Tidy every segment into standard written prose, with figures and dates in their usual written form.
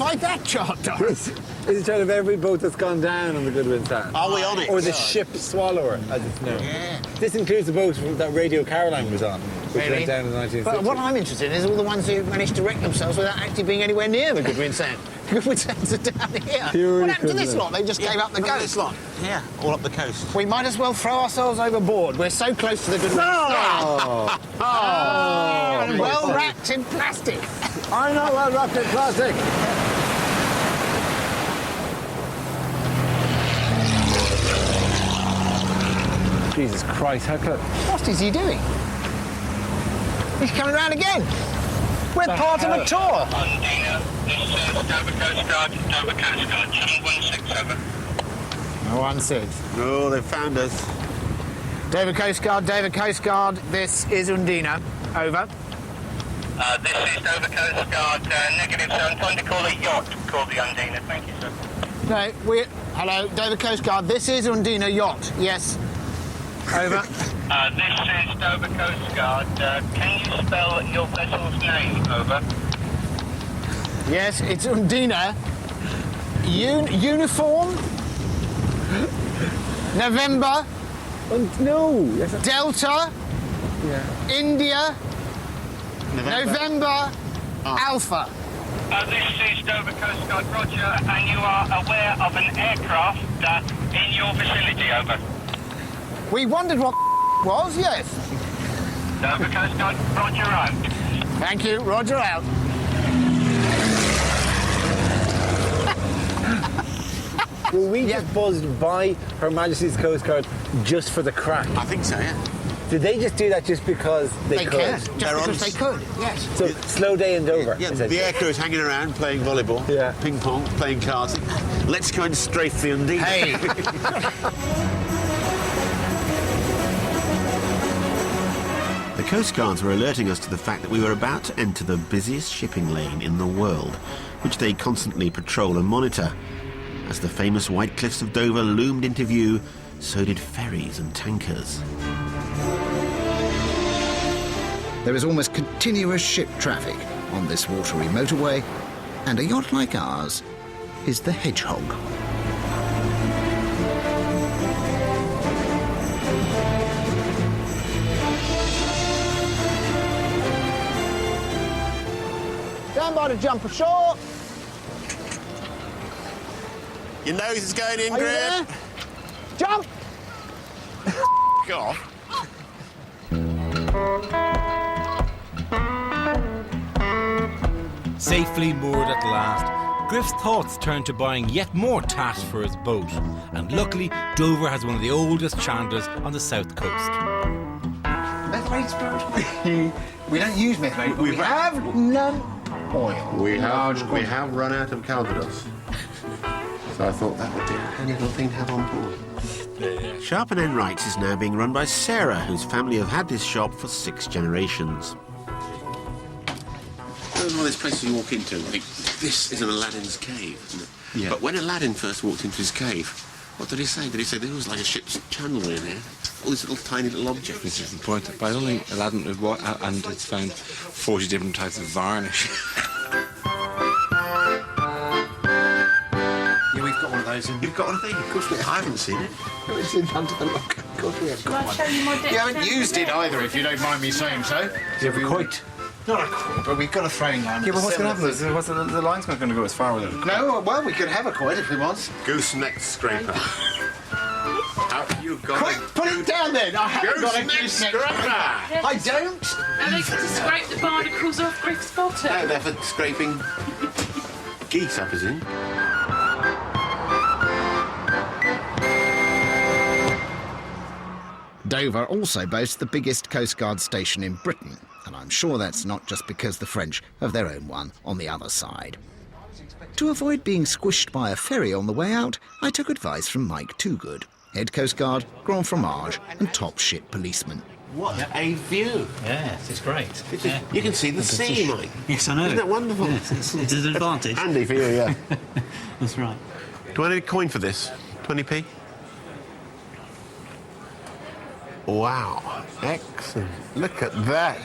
like that chart, Dara? This is a chart of every boat that's gone down on the Goodwin Sands. Are we on it? Or the ship Swallower, as it's known. Yeah. This includes the boat that Radio Caroline was on, which went down in the 1960s. But what I'm interested in is all the ones who managed to wreck themselves without actually being anywhere near the Goodwin Sand. The Goodwin Sands are down here. Purely What happened to this criminal. lot? They just gave up the Look at ghost. this lot. Yeah, all up the coast. We might as well throw ourselves overboard. We're so close to the Goodwin Sand. Oh! Well wrapped in plastic. I'm not well wrapped in plastic. Jesus Christ, how could... What is he doing? He's coming round again. We're part of a tour. Undina, this is Dover Coast Guard, Dover Coast Guard, channel 167. 16. Oh, they've found us. Dover Coast Guard, this is Undina. Over. This is Dover Coast Guard, negative, so I'm trying to call a yacht called the Undina. Thank you, sir. No, hello, Dover Coast Guard, this is Undina Yacht. Yes. Over. This is Dover Coast Guard. Can you spell your vessel's name? Over. Yes, it's Undina. Uniform. November. No! Delta. Yeah. India. November. Alpha. This is Dover Coast Guard, Roger, and you are aware of an aircraft in your vicinity. Over. We wondered what was, yes. Dover Coast Guard, Roger out. Thank you, Roger out. Were we just buzzed by Her Majesty's Coast Guard just for the crack? I think so, yeah. Did they just do that just because they could? Just They're because on- they could, yes. So, slow day in Dover. Yeah, essentially. the aircrew is hanging around playing volleyball, Yeah. ping pong, playing cards. Let's go and strafe the Undine. Hey. The Coast Guards were alerting us to the fact that we were about to enter the busiest shipping lane in the world, which they constantly patrol and monitor. As the famous White Cliffs of Dover loomed into view, so did ferries and tankers. There is almost continuous ship traffic on this watery motorway, and a yacht like ours is the Hedgehog. Stand by to jump ashore. Your nose is going in, Are you there? Griff. Jump. God. Safely moored at last, Griff's thoughts turned to buying yet more tasks for his boat, and luckily Dover has one of the oldest chandlers on the south coast. Methane spirit. We don't use methane, but we We've- have none oil. We Large have run out of Calvados. So I thought that would be a handy little thing to have on board. Sharpen End Wrights is now being run by Sarah, whose family have had this shop for 6 generations. One of those places you walk into and think, this is an Aladdin's cave, isn't it? Yeah. But when Aladdin first walked into his cave, what did he say? Did he say there was like a ship's chandlery in there? All these little tiny little objects. This is the point. But I don't think Aladdin was what, and it's found 40 different types of varnish. Yeah, we've got one of those in. You've got one of these? Of course, I haven't seen it. It's in under the locker. Of course we have got one. You haven't used it either, if you don't mind me saying so. Do you have a quite? Not a quite, but we've got a throwing line. Yeah, but what's going to happen? What's the line's not going to go as far with it. No, well, we could have a quite if we want. Gooseneck scraper. Have you got Quick, put it down then. I haven't got a gooseneck gooseneck. scraper? I don't. Are they to scrape the barnacles off Griff's bottom? No, they're for scraping geese, I presume. Dover also boasts the biggest Coast Guard station in Britain, and I'm sure that's not just because the French have their own one on the other side. To avoid being squished by a ferry on the way out, I took advice from Mike Toogood, head Coast Guard, Grand Fromage and top shit policeman. What a view. Yes, it's great. You can see the sea, Mike. Yes, I know. Isn't that wonderful? Yes, it's an advantage. Handy for you, yeah. That's right. Do I need a coin for this? 20p? Wow. Excellent. Look at that.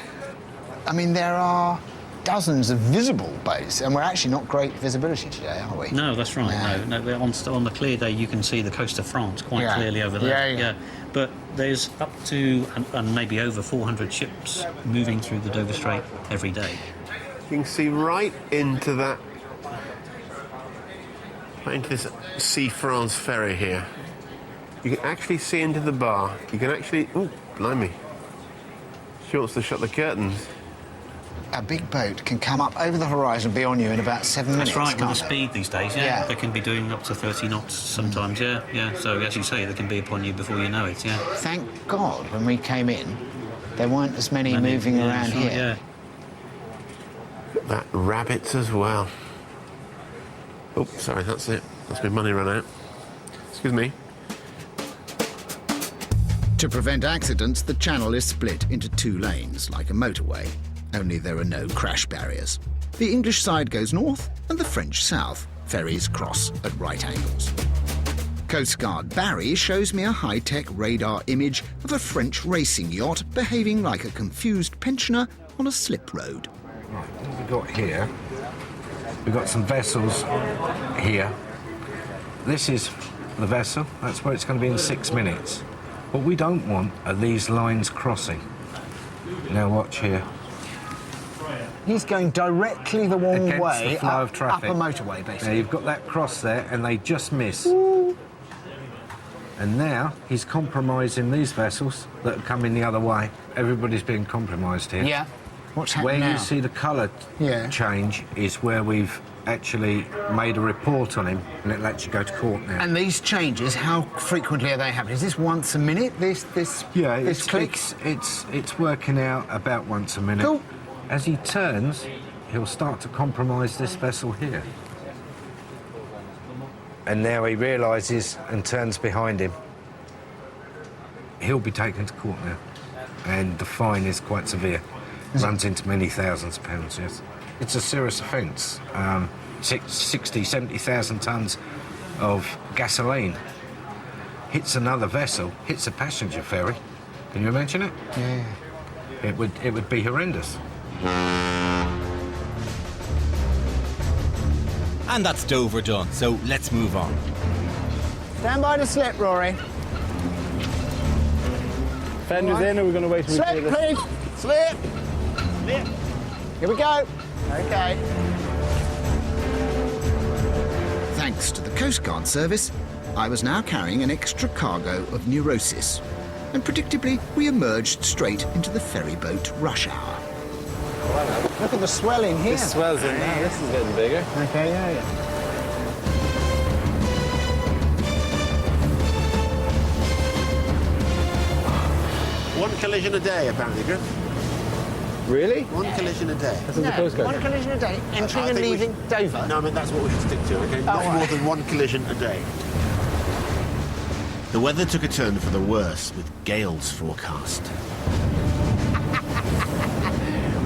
I mean, there are dozens of visible boats, and we're actually not great visibility today, are we? No, that's right. No, on the clear day you can see the coast of France quite clearly over there. Yeah. But there's up to and maybe over 400 ships moving through the Dover Strait every day. You can see right into that, right into this Sea France ferry here. You can actually see into the bar. You can actually, oh, blimey. She wants to shut the curtains. A big boat can come up over the horizon and be on you in about 7 minutes. That's right, with the can't it? speed these days, Yeah. They can be doing up to 30 knots sometimes, yeah. So, as you say, they can be upon you before you know it, yeah. Thank God when we came in, there weren't as many moving around that's right, here. That rabbits as well. Oh, sorry, that's it. That's my money run out. Excuse me. To prevent accidents, the channel is split into 2 lanes, like a motorway. Only there are no crash barriers. The English side goes north and the French south. Ferries cross at right angles. Coast Guard Barry shows me a high-tech radar image of a French racing yacht behaving like a confused pensioner on a slip road. Right, what have we got here? We've got some vessels here. This is the vessel. That's where it's going to be in 6 minutes. What we don't want are these lines crossing. Now watch here. He's going directly the wrong Against way the flow of traffic. up a motorway, basically. Now you've got that cross there, and they just miss. Ooh. And now he's compromising these vessels that are coming the other way. Everybody's being compromised here. Yeah. What's happening Where now? you see the colour change is where we've actually made a report on him, and it'll actually go to court now. And these changes, how frequently are they happening? Is this once a minute? This click? It's working out about once a minute. Cool. As he turns, he'll start to compromise this vessel here. And now he realises and turns behind him. He'll be taken to court now, and the fine is quite severe. Runs into many thousands of pounds, yes. It's a serious offence. 60, 70,000 tonnes of gasoline hits another vessel, hits a passenger ferry. Can you imagine it? Yeah. It would be horrendous. And that's Dover done, so let's move on. Stand by the slip, Rory. Fender's in, or we're going to wait till we Slip, please. Slip. Slip. Here we go. OK. Thanks to the Coast Guard service, I was now carrying an extra cargo of neurosis. And predictably, we emerged straight into the ferry boat rush hour. Look at the swell in here. This swells in now. This is getting bigger. OK, yeah. One collision a day, apparently, Griff. Really? One collision a day. This is the Coast Guard. One collision a day, entering and leaving Dover. No, I mean, that's what we should stick to, OK? Not more than one collision a day. The weather took a turn for the worse, with gales forecast.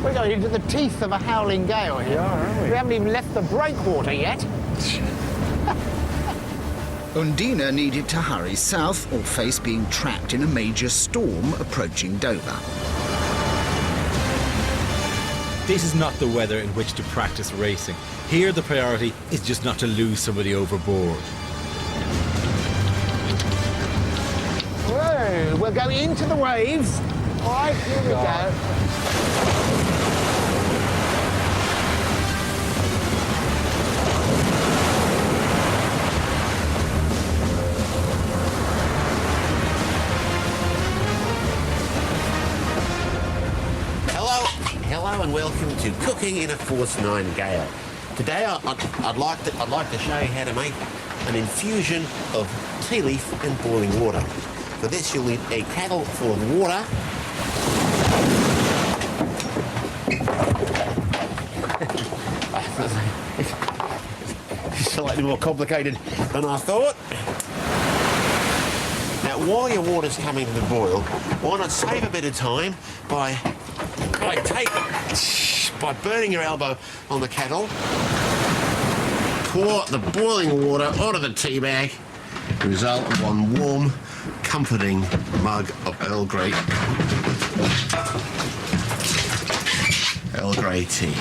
We're going into the teeth of a howling gale here. aren't we? We haven't even left the breakwater yet. Undina needed to hurry south or face being trapped in a major storm approaching Dover. This is not the weather in which to practice racing. Here the priority is just not to lose somebody overboard. Whoa, we'll go into the waves. All right, here we go. Hello and welcome to Cooking in a Force 9 Gale. Today I'd like to show you how to make an infusion of tea leaf and boiling water. For this you'll need a kettle full of water. It's slightly more complicated than I thought. Now while your water's coming to the boil, why not save a bit of time by burning your elbow on the kettle, pour the boiling water onto the tea bag, result in one warm, comforting mug of Earl Grey tea.